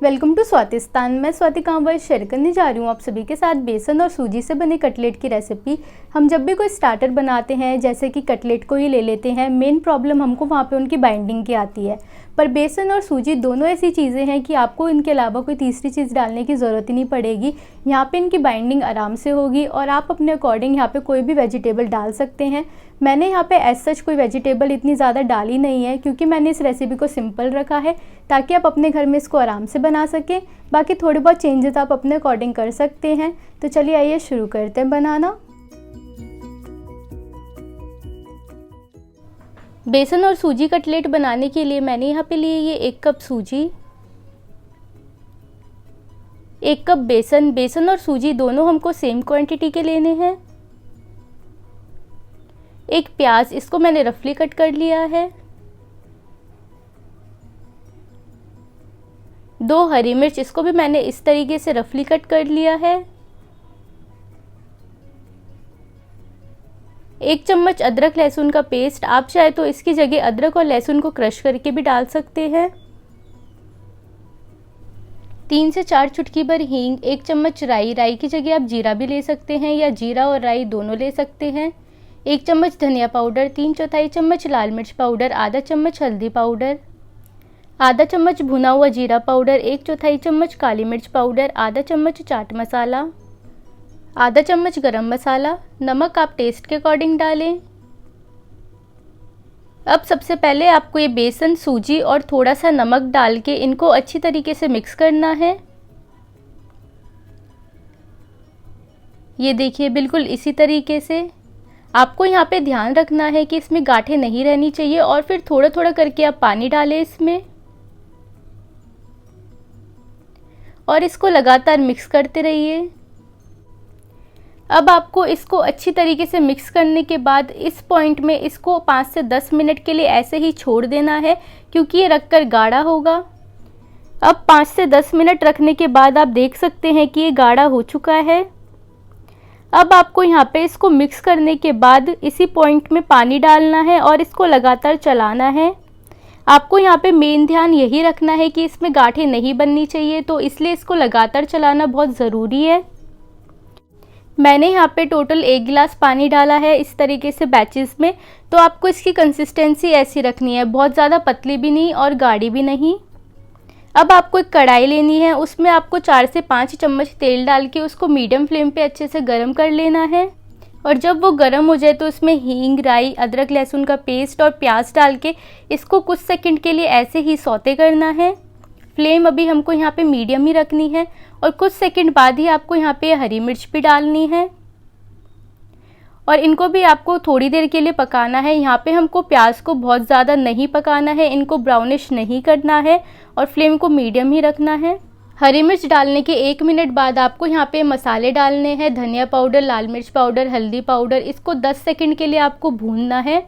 Welcome to स्वातिस्तान। मैं Swati Kanwar share करने जा रही हूँ आप सभी के साथ बेसन और सूजी से बने कटलेट की रेसिपी। हम जब भी कोई स्टार्टर बनाते हैं, जैसे कि कटलेट को ही ले लेते हैं, मेन प्रॉब्लम हमको वहाँ पे उनकी बाइंडिंग की आती है। पर बेसन और सूजी दोनों ऐसी चीज़ें हैं कि आपको इनके अलावा कोई तीसरी चीज़ डालने की ज़रूरत ही नहीं पड़ेगी। यहाँ पे इनकी बाइंडिंग आराम से होगी और आप अपने अकॉर्डिंग यहाँ पे कोई भी वेजिटेबल डाल सकते हैं। मैंने यहाँ पे एज सच कोई वेजिटेबल इतनी ज़्यादा डाली नहीं है, क्योंकि मैंने इस रेसिपी को सिंपल रखा है ताकि आप अपने घर में इसको आराम से बना सकें। बाकी थोड़े बहुत चेंजेस आप अपने अकॉर्डिंग कर सकते हैं। तो चलिए आइए शुरू करते हैं बनाना। बेसन और सूजी कटलेट बनाने के लिए मैंने यहाँ पे लिए ये 1 कप सूजी, 1 कप बेसन। बेसन और सूजी दोनों हमको सेम क्वांटिटी के लेने हैं। 1 प्याज, इसको मैंने रफली कट कर लिया है। 2 हरी मिर्च, इसको भी मैंने इस तरीके से रफली कट कर लिया है। 1 चम्मच अदरक लहसुन का पेस्ट, आप चाहे तो इसकी जगह अदरक और लहसुन को क्रश करके भी डाल सकते हैं। 3 से 4 चुटकी भर हींग, 1 चम्मच राई, राई की जगह आप जीरा भी ले सकते हैं या जीरा और राई दोनों ले सकते हैं। 1 चम्मच धनिया पाउडर, 3/4 चम्मच लाल मिर्च पाउडर, आधा चम्मच हल्दी पाउडर, आधा चम्मच भुना हुआ जीरा पाउडर, 1/4 चम्मच काली मिर्च पाउडर, आधा चम्मच चाट मसाला, आधा चम्मच गरम मसाला। नमक आप टेस्ट के अकॉर्डिंग डालें। अब सबसे पहले आपको ये बेसन, सूजी और थोड़ा सा नमक डाल के इनको अच्छी तरीके से मिक्स करना है। ये देखिए, बिल्कुल इसी तरीके से। आपको यहाँ पे ध्यान रखना है कि इसमें गांठें नहीं रहनी चाहिए और फिर थोड़ा थोड़ा करके आप पानी डालें इसमें और इसको लगातार मिक्स करते रहिए। अब आपको इसको अच्छी तरीके से मिक्स करने के बाद इस पॉइंट में इसको 5 से 10 मिनट के लिए ऐसे ही छोड़ देना है, क्योंकि ये रखकर गाढ़ा होगा। अब 5 से 10 मिनट रखने के बाद आप देख सकते हैं कि ये गाढ़ा हो चुका है। अब आपको यहाँ पे इसको मिक्स करने के बाद इसी पॉइंट में पानी डालना है और इसको लगातार चलाना है। आपको यहाँ पे मेन ध्यान यही रखना है कि इसमें गांठें नहीं बननी चाहिए, तो इसलिए इसको लगातार चलाना बहुत ज़रूरी है। मैंने यहाँ पे टोटल 1 गिलास पानी डाला है इस तरीके से बैचेस में। तो आपको इसकी कंसिस्टेंसी ऐसी रखनी है, बहुत ज़्यादा पतली भी नहीं और गाढ़ी भी नहीं। अब आपको एक कढ़ाई लेनी है, उसमें आपको 4 से 5 चम्मच तेल डाल के उसको मीडियम फ्लेम पे अच्छे से गर्म कर लेना है। और जब वो गर्म हो जाए तो उसमें हींग, राई, अदरक लहसुन का पेस्ट और प्याज डाल के इसको कुछ सेकंड के लिए ऐसे ही सौते करना है। फ्लेम अभी हमको यहाँ पे मीडियम ही रखनी है और कुछ सेकंड बाद ही आपको यहाँ पे हरी मिर्च भी डालनी है और इनको भी आपको थोड़ी देर के लिए पकाना है। यहाँ पे हमको प्याज को बहुत ज़्यादा नहीं पकाना है, इनको ब्राउनिश नहीं करना है और फ्लेम को मीडियम ही रखना है। हरी मिर्च डालने के 1 मिनट बाद आपको यहाँ पे मसाले डालने हैं, धनिया पाउडर, लाल मिर्च पाउडर, हल्दी पाउडर। इसको 10 सेकंड के लिए आपको भूनना है।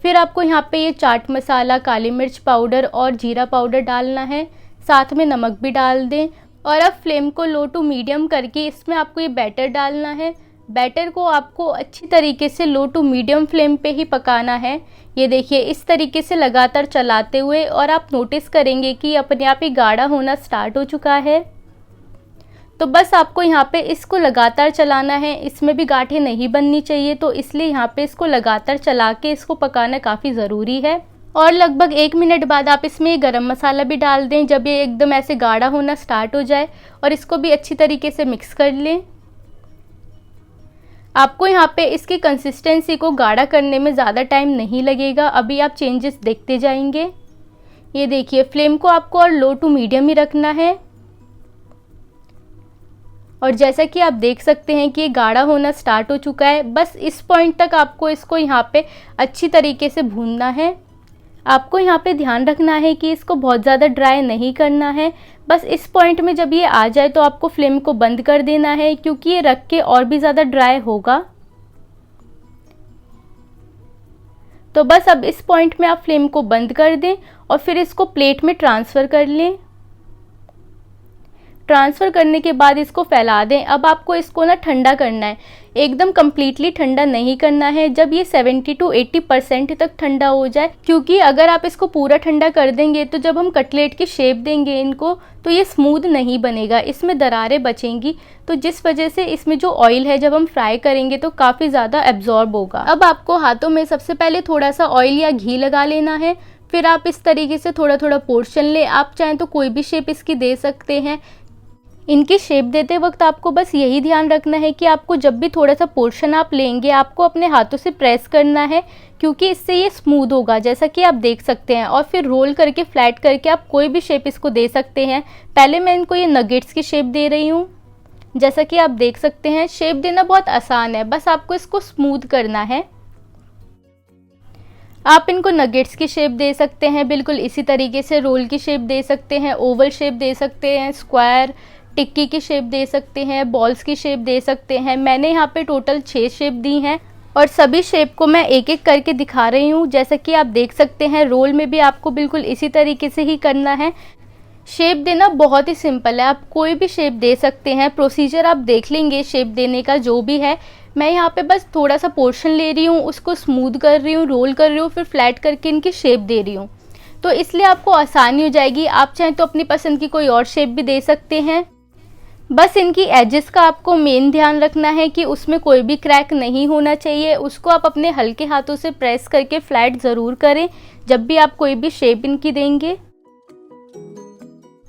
फिर आपको यहाँ पे ये चाट मसाला, काली मिर्च पाउडर और जीरा पाउडर डालना है, साथ में नमक भी डाल दें। और अब फ्लेम को लो टू मीडियम करके इसमें आपको ये बैटर डालना है। बैटर को आपको अच्छी तरीके से लो टू मीडियम फ्लेम पे ही पकाना है। ये देखिए, इस तरीके से लगातार चलाते हुए, और आप नोटिस करेंगे कि अपने आप ही गाढ़ा होना स्टार्ट हो चुका है। तो बस आपको यहाँ पे इसको लगातार चलाना है, इसमें भी गांठें नहीं बननी चाहिए, तो इसलिए यहाँ पे इसको लगातार चला के इसको पकाना काफ़ी ज़रूरी है। और लगभग 1 मिनट बाद आप इसमें गरम मसाला भी डाल दें जब ये एकदम ऐसे गाढ़ा होना स्टार्ट हो जाए, और इसको भी अच्छी तरीके से मिक्स कर लें। आपको यहाँ पे इसकी कंसिस्टेंसी को गाढ़ा करने में ज़्यादा टाइम नहीं लगेगा, अभी आप चेंजेस देखते जाएंगे। ये देखिए, फ्लेम को आपको और लो टू मीडियम ही रखना है। और जैसा कि आप देख सकते हैं कि ये गाढ़ा होना स्टार्ट हो चुका है। बस इस पॉइंट तक आपको इसको यहाँ पे अच्छी तरीके से भूनना है। आपको यहाँ पे ध्यान रखना है कि इसको बहुत ज़्यादा ड्राई नहीं करना है। बस इस पॉइंट में जब ये आ जाए तो आपको फ्लेम को बंद कर देना है, क्योंकि ये रख के और भी ज़्यादा ड्राई होगा। तो बस अब इस पॉइंट में आप फ्लेम को बंद कर दें और फिर इसको प्लेट में ट्रांसफ़र कर लें। ट्रांसफ़र करने के बाद इसको फैला दें। अब आपको इसको ना ठंडा करना है, एकदम कम्प्लीटली ठंडा नहीं करना है। जब ये 70 to 80% तक ठंडा हो जाए, क्योंकि अगर आप इसको पूरा ठंडा कर देंगे तो जब हम कटलेट की शेप देंगे इनको तो ये स्मूथ नहीं बनेगा, इसमें दरारें बचेंगी। तो जिस वजह से इसमें जो ऑयल है जब हम फ्राई करेंगे तो काफ़ी ज़्यादा एब्जॉर्ब होगा। अब आपको हाथों में सबसे पहले थोड़ा सा ऑयल या घी लगा लेना है, फिर आप इस तरीके से थोड़ा थोड़ा पोर्शन ले। आप चाहें तो कोई भी शेप इसकी दे सकते हैं। इनकी शेप देते वक्त आपको बस यही ध्यान रखना है कि आपको जब भी थोड़ा सा पोर्शन आप लेंगे आपको अपने हाथों से प्रेस करना है, क्योंकि इससे ये स्मूथ होगा, जैसा कि आप देख सकते हैं। और फिर रोल करके फ्लैट करके आप कोई भी शेप इसको दे सकते हैं। पहले मैं इनको ये नगेट्स की शेप दे रही हूँ। जैसा कि आप देख सकते हैं शेप देना बहुत आसान है, बस आपको इसको स्मूथ करना है। आप इनको नगेट्स की शेप दे सकते हैं, बिल्कुल इसी तरीके से रोल की शेप दे सकते हैं, ओवल शेप दे सकते हैं, स्क्वायर, टिक्की की शेप दे सकते हैं, बॉल्स की शेप दे सकते हैं। मैंने यहाँ पे टोटल 6 शेप दी हैं और सभी शेप को मैं एक एक करके दिखा रही हूँ। जैसा कि आप देख सकते हैं रोल में भी आपको बिल्कुल इसी तरीके से ही करना है। शेप देना बहुत ही सिंपल है, आप कोई भी शेप दे सकते हैं। प्रोसीजर आप देख लेंगे शेप देने का जो भी है। मैं यहाँ पे बस थोड़ा सा पोर्शन ले रही हूँ, उसको स्मूथ कर रही हूँ, रोल कर रही हूँ, फिर फ्लैट करके इनकी शेप दे रही हूँ, तो इसलिए आपको आसानी हो जाएगी। आप चाहें तो अपनी पसंद की कोई और शेप भी दे सकते हैं। बस इनकी एजेस का आपको मेन ध्यान रखना है कि उसमें कोई भी क्रैक नहीं होना चाहिए। उसको आप अपने हल्के हाथों से प्रेस करके फ्लैट ज़रूर करें जब भी आप कोई भी शेप इनकी देंगे।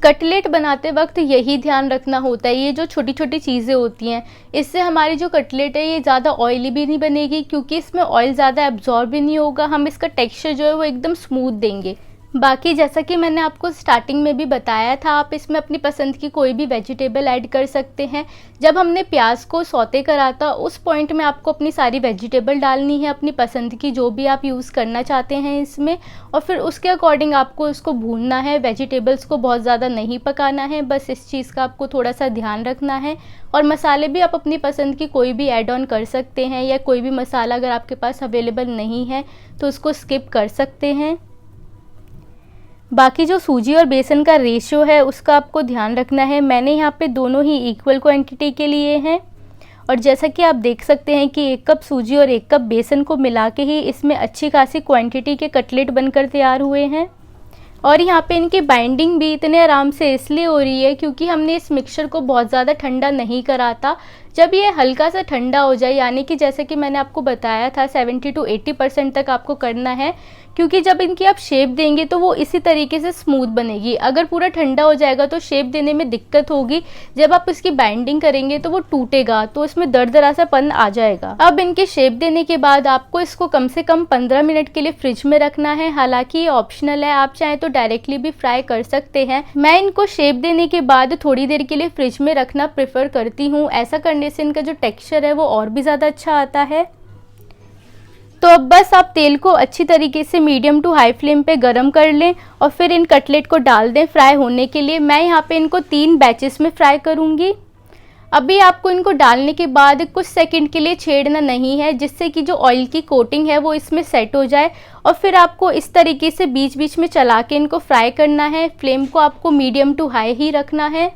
कटलेट बनाते वक्त यही ध्यान रखना होता है, ये जो छोटी छोटी चीज़ें होती हैं इससे हमारी जो कटलेट है ये ज़्यादा ऑयली भी नहीं बनेगी, क्योंकि इसमें ऑयल ज़्यादा एब्जॉर्ब भी नहीं होगा। हम इसका टेक्सचर जो है वो एकदम स्मूथ देंगे। बाकी जैसा कि मैंने आपको स्टार्टिंग में भी बताया था, आप इसमें अपनी पसंद की कोई भी वेजिटेबल ऐड कर सकते हैं। जब हमने प्याज को सौते करा था उस पॉइंट में आपको अपनी सारी वेजिटेबल डालनी है, अपनी पसंद की जो भी आप यूज़ करना चाहते हैं इसमें, और फिर उसके अकॉर्डिंग आपको इसको भूनना है। वेजिटेबल्स को बहुत ज़्यादा नहीं पकाना है, बस इस चीज़ का आपको थोड़ा सा ध्यान रखना है। और मसाले भी आप अपनी पसंद की कोई भी ऐड ऑन कर सकते हैं, या कोई भी मसाला अगर आपके पास अवेलेबल नहीं है तो उसको स्किप कर सकते हैं। बाकी जो सूजी और बेसन का रेशियो है उसका आपको ध्यान रखना है। मैंने यहाँ पे दोनों ही इक्वल क्वांटिटी के लिए हैं, और जैसा कि आप देख सकते हैं कि 1 कप सूजी और 1 कप बेसन को मिला के ही इसमें अच्छी खासी क्वांटिटी के कटलेट बनकर तैयार हुए हैं। और यहाँ पे इनकी बाइंडिंग भी इतने आराम से इसलिए हो रही है क्योंकि हमने इस मिक्सचर को बहुत ज़्यादा ठंडा नहीं करा था। जब ये हल्का सा ठंडा हो जाए, यानी कि जैसे कि मैंने आपको बताया था 70 to 80% तक आपको करना है, क्योंकि जब इनकी आप शेप देंगे तो वो इसी तरीके से स्मूथ बनेगी। अगर पूरा ठंडा हो जाएगा तो शेप देने में दिक्कत होगी, जब आप इसकी बाइंडिंग करेंगे तो वो टूटेगा, तो इसमें दरदरासापन आ जाएगा। अब इनके शेप देने के बाद आपको इसको कम से कम 15 मिनट के लिए फ्रिज में रखना है। हालांकि ये ऑप्शनल है, आप चाहें तो डायरेक्टली भी फ्राई कर सकते हैं। मैं इनको शेप देने के बाद थोड़ी देर के लिए फ्रिज में रखना प्रेफर करती हूँ। ऐसा करने से इनका जो टेक्सचर है वो और भी ज़्यादा अच्छा आता है। तो अब बस आप तेल को अच्छी तरीके से मीडियम टू हाई फ्लेम पे गरम कर लें और फिर इन कटलेट को डाल दें फ्राई होने के लिए। मैं यहाँ पे इनको 3 बैचेस में फ्राई करूँगी। अभी आपको इनको डालने के बाद कुछ सेकंड के लिए छेड़ना नहीं है, जिससे कि जो ऑयल की कोटिंग है वो इसमें सेट हो जाए। और फिर आपको इस तरीके से बीच बीच में चला के इनको फ्राई करना है। फ्लेम को आपको मीडियम टू हाई ही रखना है।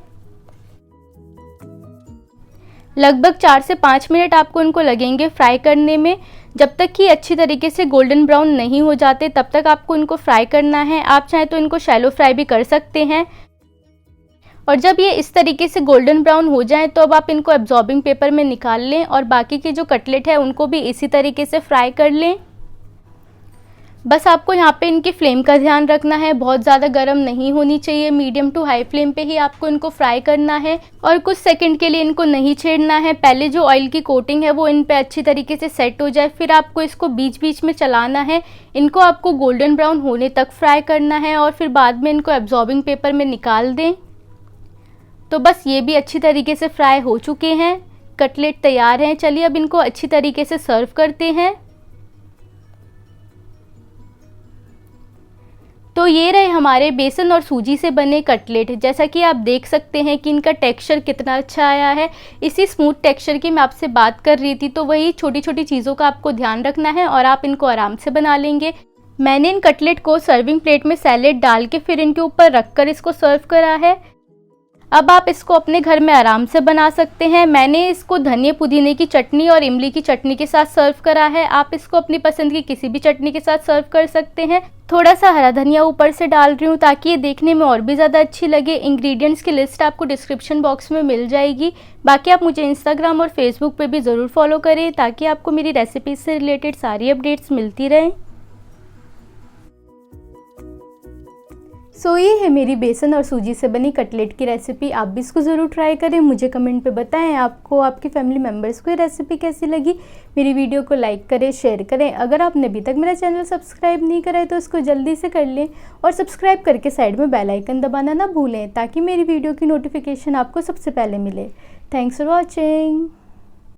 लगभग 4 से 5 मिनट आपको इनको लगेंगे फ्राई करने में। जब तक कि अच्छी तरीके से गोल्डन ब्राउन नहीं हो जाते तब तक आपको इनको फ्राई करना है। आप चाहें तो इनको शैलो फ्राई भी कर सकते हैं। और जब ये इस तरीके से गोल्डन ब्राउन हो जाए तो अब आप इनको एब्जॉर्बिंग पेपर में निकाल लें और बाकी के जो कटलेट है उनको भी इसी तरीके से फ्राई कर लें। बस आपको यहाँ पे इनकी फ्लेम का ध्यान रखना है, बहुत ज़्यादा गर्म नहीं होनी चाहिए। मीडियम टू हाई फ्लेम पे ही आपको इनको फ्राई करना है और कुछ सेकंड के लिए इनको नहीं छेड़ना है। पहले जो ऑयल की कोटिंग है वो इन पे अच्छी तरीके से सेट हो जाए, फिर आपको इसको बीच बीच में चलाना है। इनको आपको गोल्डन ब्राउन होने तक फ्राई करना है और फिर बाद में इनको एब्जॉर्बिंग पेपर में निकाल दें। तो बस ये भी अच्छी तरीके से फ्राई हो चुके हैं, कटलेट तैयार हैं। चलिए अब इनको अच्छी तरीके से सर्व करते हैं। तो ये रहे हमारे बेसन और सूजी से बने कटलेट। जैसा कि आप देख सकते हैं कि इनका टेक्सचर कितना अच्छा आया है। इसी स्मूथ टेक्सचर की मैं आपसे बात कर रही थी। तो वही छोटी छोटी चीज़ों का आपको ध्यान रखना है और आप इनको आराम से बना लेंगे। मैंने इन कटलेट को सर्विंग प्लेट में सैलेड डाल के फिर इनके ऊपर रख कर इसको सर्व करा है। अब आप इसको अपने घर में आराम से बना सकते हैं। मैंने इसको धनिया पुदीने की चटनी और इमली की चटनी के साथ सर्व करा है। आप इसको अपनी पसंद की किसी भी चटनी के साथ सर्व कर सकते हैं। थोड़ा सा हरा धनिया ऊपर से डाल रही हूँ ताकि ये देखने में और भी ज़्यादा अच्छी लगे। इंग्रेडिएंट्स की लिस्ट आपको डिस्क्रिप्शन बॉक्स में मिल जाएगी। बाकी आप मुझे इंस्टाग्राम और फेसबुक पे भी ज़रूर फॉलो करें ताकि आपको मेरी रेसिपीज से रिलेटेड सारी अपडेट्स मिलती रहें। सो ये है मेरी बेसन और सूजी से बनी कटलेट की रेसिपी। आप भी इसको ज़रूर ट्राई करें। मुझे कमेंट पे बताएं आपको आपकी फैमिली मेम्बर्स को ये रेसिपी कैसी लगी। मेरी वीडियो को लाइक करें, शेयर करें। अगर आपने अभी तक मेरा चैनल सब्सक्राइब नहीं करा है तो इसको जल्दी से कर लें और सब्सक्राइब करके साइड में बेल आइकन दबाना ना भूलें ताकि मेरी वीडियो की नोटिफिकेशन आपको सबसे पहले मिले। Thanks for watching.